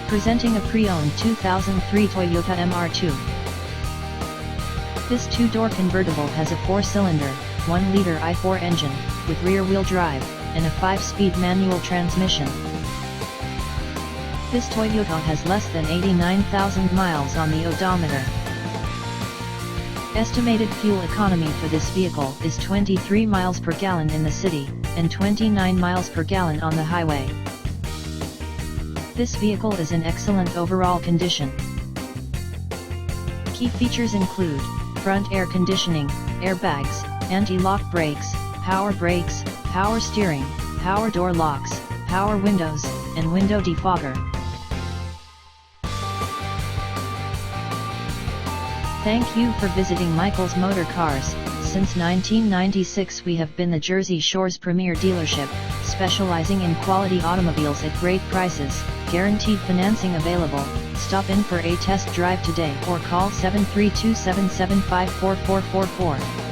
Presenting a pre-owned 2003 Toyota MR2. This two-door convertible has a 4-cylinder, 1-liter i4 engine, with rear-wheel drive, and a 5-speed manual transmission. This Toyota has less than 89,000 miles on the odometer. Estimated fuel economy for this vehicle is 23 miles per gallon in the city, and 29 miles per gallon on the highway. This vehicle is in excellent overall condition. Key features include front air conditioning, airbags, anti-lock brakes, power brakes, power steering, power door locks, power windows, and window defogger. Thank you for visiting Michael's Motorcars. Since 1996 we have been the Jersey Shore's premier dealership, specializing in quality automobiles at great prices, guaranteed financing available. Stop in for a test drive today or call 732-775-4444.